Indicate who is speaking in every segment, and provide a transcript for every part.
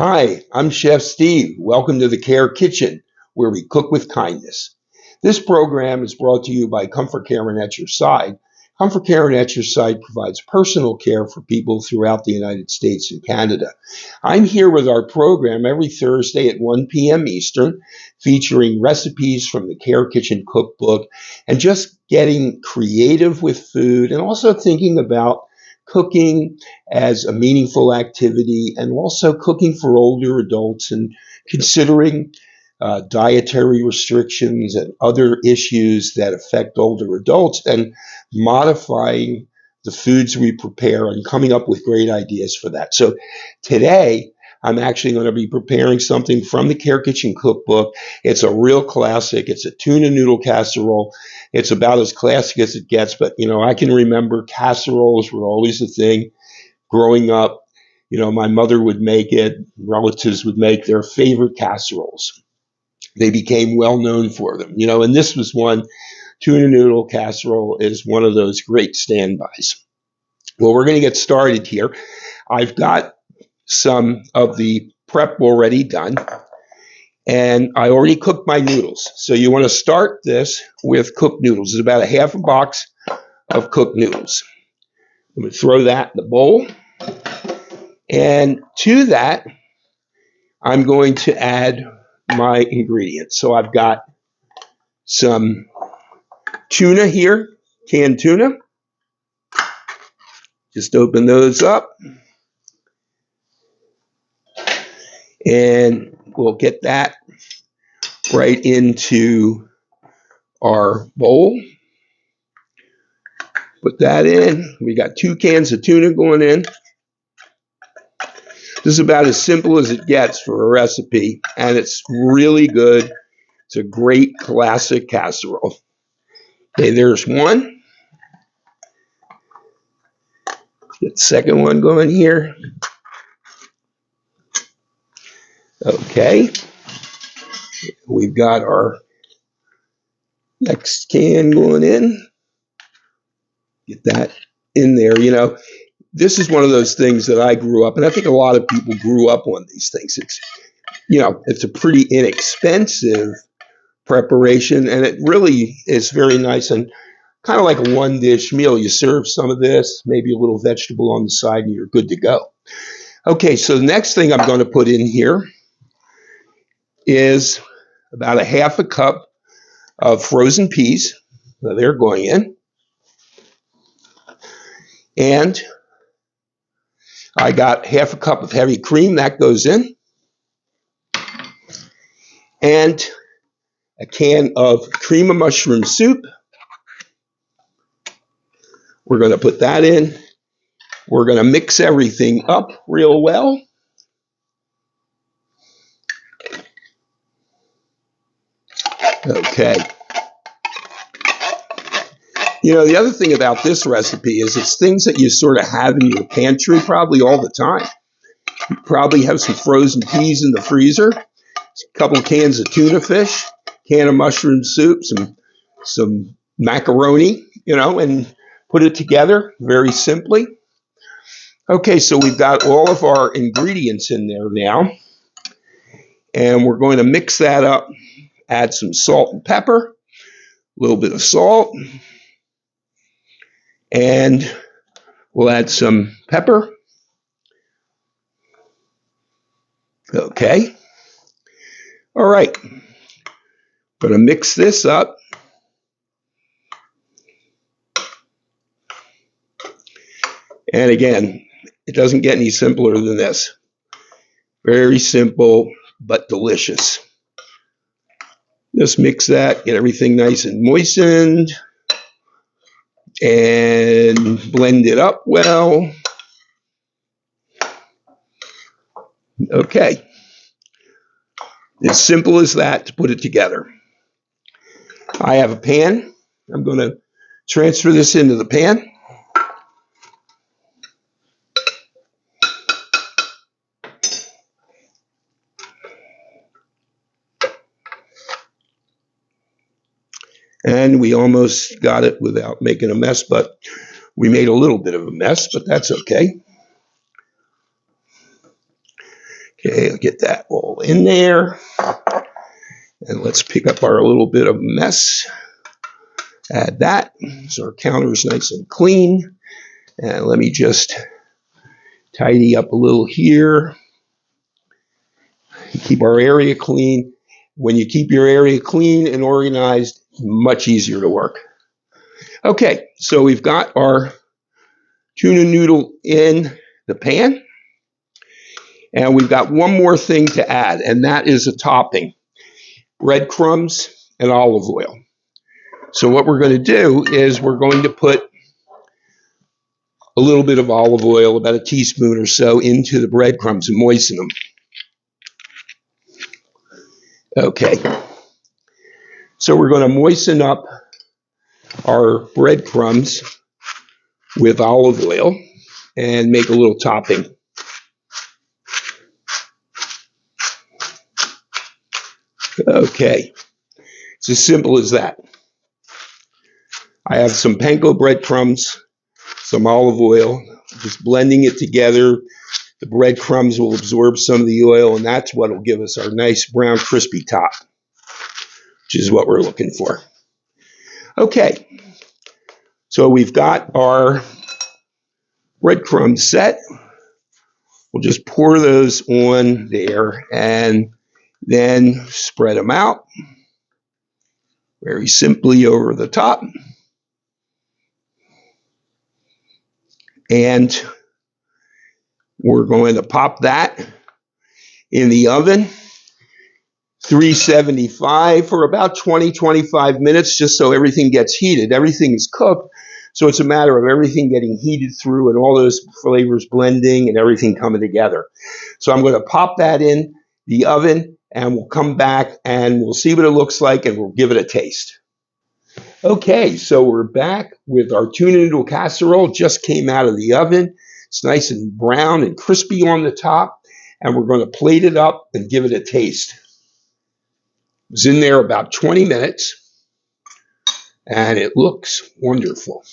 Speaker 1: Hi, I'm Chef Steve. Welcome to the Care Kitchen, where we cook with kindness. This program is brought to you by ComForCare and At Your Side. ComForCare and At Your Side provides personal care for people throughout the United States and Canada. I'm here with our program every Thursday at 1 p.m. Eastern, featuring recipes from the Care Kitchen cookbook and just getting creative with food and also thinking about cooking as a meaningful activity and also cooking for older adults and considering dietary restrictions and other issues that affect older adults and modifying the foods we prepare and coming up with great ideas for that. So today, I'm actually going to be preparing something from the Care Kitchen cookbook. It's a real classic. It's a tuna noodle casserole. It's about as classic as it gets, but I can remember casseroles were always a thing growing up. My mother would make it, relatives would make their favorite casseroles. They became well known for them, and this was one. Tuna noodle casserole is one of those great standbys. Well, we're going to get started here. I've got some of the prep already done, and I already cooked my noodles. So you want to start this with cooked noodles. It's about a half a box of cooked noodles. I'm going to throw that in the bowl. And to that, I'm going to add my ingredients. So I've got some tuna here, canned tuna. Just open those up. And we'll get that right into our bowl. Put that in. We got 2 cans of tuna going in. This is about as simple as it gets for a recipe, and it's really good. It's a great classic casserole. Okay, there's one. Get the second one going here. Okay. We've got our next can going in. Get that in there. This is one of those things that I grew up, and I think a lot of people grew up on these things. It's a pretty inexpensive preparation, and it really is very nice and kind of like a one-dish meal. You serve some of this, maybe a little vegetable on the side, and you're good to go. Okay, so the next thing I'm going to put in here is about a half a cup of frozen peas. So they're going in. And I got half a cup of heavy cream. That goes in. And a can of cream of mushroom soup. We're going to put that in. We're going to mix everything up real well. Okay. The other thing about this recipe is it's things that you sort of have in your pantry probably all the time. You probably have some frozen peas in the freezer, a couple of cans of tuna fish, can of mushroom soup, some macaroni, and put it together very simply. Okay, so we've got all of our ingredients in there now, and we're going to mix that up, add some salt and pepper, a little bit of salt, and we'll add some pepper. Okay. All right. Going to mix this up. And again, it doesn't get any simpler than this. Very simple, but delicious. Just mix that, get everything nice and moistened, and blend it up well. Okay. As simple as that to put it together. I have a pan. I'm going to transfer this into the pan. And we almost got it without making a mess, but we made a little bit of a mess, but that's okay. Okay, I'll get that all in there. And let's pick up our little bit of mess. Add that so our counter is nice and clean. And let me just tidy up a little here. Keep our area clean. When you keep your area clean and organized, much easier to work. Okay, so we've got our tuna noodle in the pan. And we've got one more thing to add, and that is a topping. Breadcrumbs and olive oil. So what we're going to do is we're going to put a little bit of olive oil, about a teaspoon or so, into the breadcrumbs and moisten them. Okay. So we're going to moisten up our breadcrumbs with olive oil and make a little topping. Okay. It's as simple as that. I have some panko breadcrumbs, some olive oil, just blending it together. The breadcrumbs will absorb some of the oil, and that's what will give us our nice brown crispy top, which is what we're looking for. Okay, so we've got our breadcrumbs set. We'll just pour those on there and then spread them out very simply over the top. And we're going to pop that in the oven, 375 for about 20-25 minutes, just so everything gets heated. Everything is cooked, so it's a matter of everything getting heated through and all those flavors blending and everything coming together. So I'm going to pop that in the oven, and we'll come back and we'll see what it looks like, and we'll give it a taste. Okay, so we're back with our tuna noodle casserole. Just came out of the oven. It's nice and brown and crispy on the top, and we're going to plate it up and give it a taste. It was in there about 20 minutes, and it looks wonderful.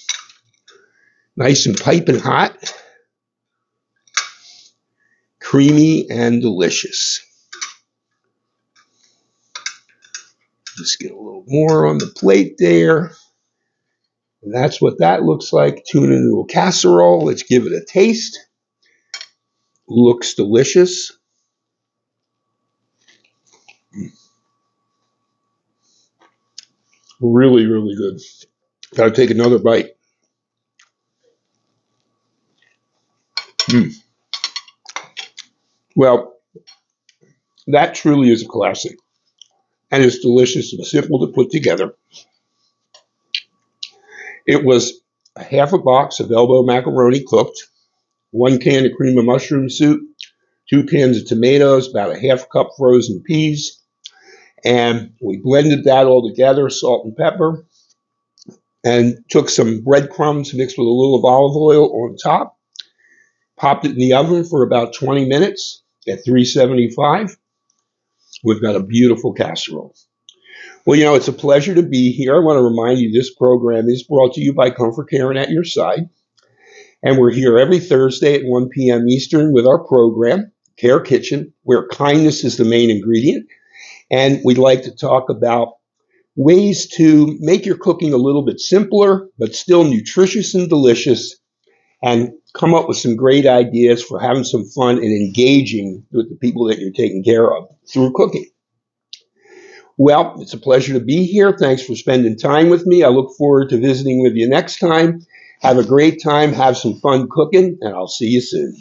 Speaker 1: Nice and piping hot, creamy and delicious. Just get a little more on the plate there. And that's what that looks like, tuna noodle casserole. Let's give it a taste. Looks delicious. Really, really good. Gotta take another bite. Well, that truly is a classic. And it's delicious and simple to put together. It was a half a box of elbow macaroni cooked, 1 can of cream of mushroom soup, 2 cans of tomatoes, about a half cup frozen peas, and we blended that all together, salt and pepper, and took some breadcrumbs mixed with a little of olive oil on top, popped it in the oven for about 20 minutes at 375. We've got a beautiful casserole. Well, you know, it's a pleasure to be here. I want to remind you this program is brought to you by ComForCare and At Your Side. And we're here every Thursday at 1 p.m. Eastern with our program, Care Kitchen, where kindness is the main ingredient. And we'd like to talk about ways to make your cooking a little bit simpler, but still nutritious and delicious, and come up with some great ideas for having some fun and engaging with the people that you're taking care of through cooking. Well, it's a pleasure to be here. Thanks for spending time with me. I look forward to visiting with you next time. Have a great time. Have some fun cooking, and I'll see you soon.